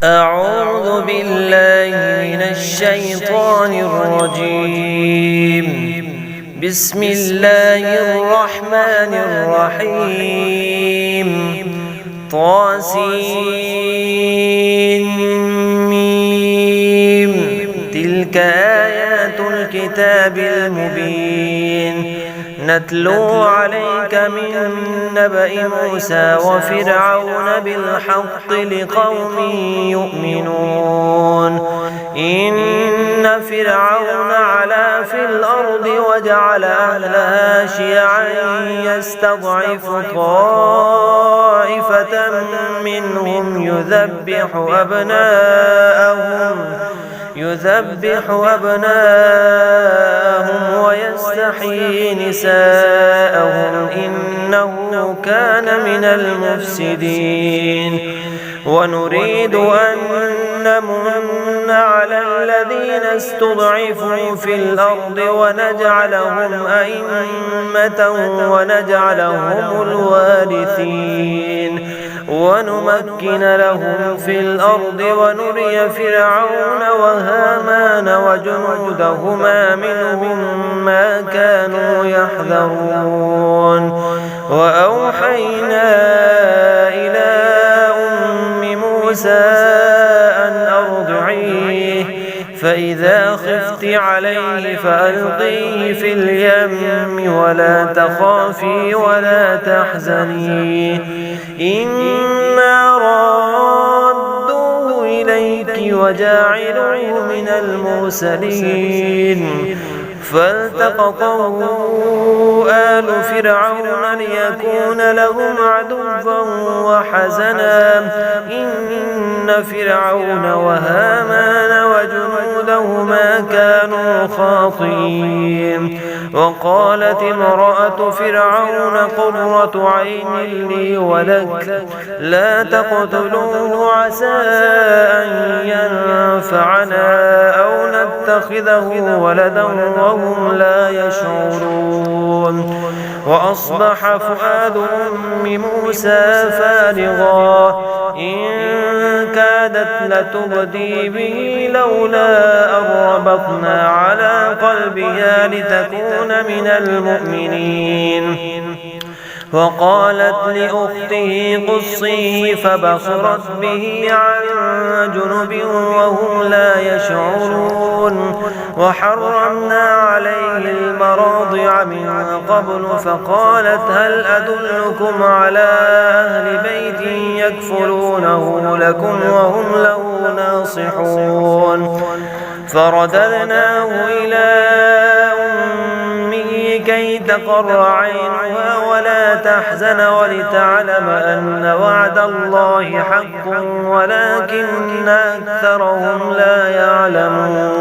أعوذ بالله من الشيطان الرجيم. بسم الله الرحمن الرحيم. طاسين تلك آيات الكتاب المبين نتلو عليك من نبأ موسى وفرعون بالحق لقوم يؤمنون. إن فرعون علا في الأرض وجعل أهلها شيعا يستضعف طائفة منهم يذبح أبناءهم ويستحيي نساءهم إنه كان من المفسدين. ونريد أن نمن على الذين استضعفوا في الأرض ونجعلهم أئمة ونجعلهم الوارثين ونمكن لهم في الأرض ونري فرعون وهامان وجنودهما منهم ما كانوا يحذرون. وأوحينا إلى أم موسى أن أرضعيه فإذا خفت عليه فألقيه في اليم ولا تخافي ولا تحزني إنا رادوه إليك وجاعلوه من المرسلين. فالتقطه آل فرعون ليكون لهم عدوا وحزنا إن فرعون وهامان وجنودهما كانوا خاطئين. وقالت امرأة فرعون قرة عين لي ولك لا تقتلوه عسى أن ينفعنا أو نتخذه ولدا وهم لا يشعرون. وأصبح فؤاد أم موسى فارغا إن كادت لتبدي به لولا أن ربطنا على قلبها لتكون من المؤمنين. وقالت لأخته قصيه فبصرت به عن جنب وهم لا يشعرون. وحرمنا عليه المراضع من قبل فقالت هل أدلكم على أهل بيت يكفلونه لكم وهم له ناصحون. فرددناه إلى أمه كي تقر عينها ولا تحزن ولتعلم أن وعد الله حق ولكن أكثرهم لا يعلمون.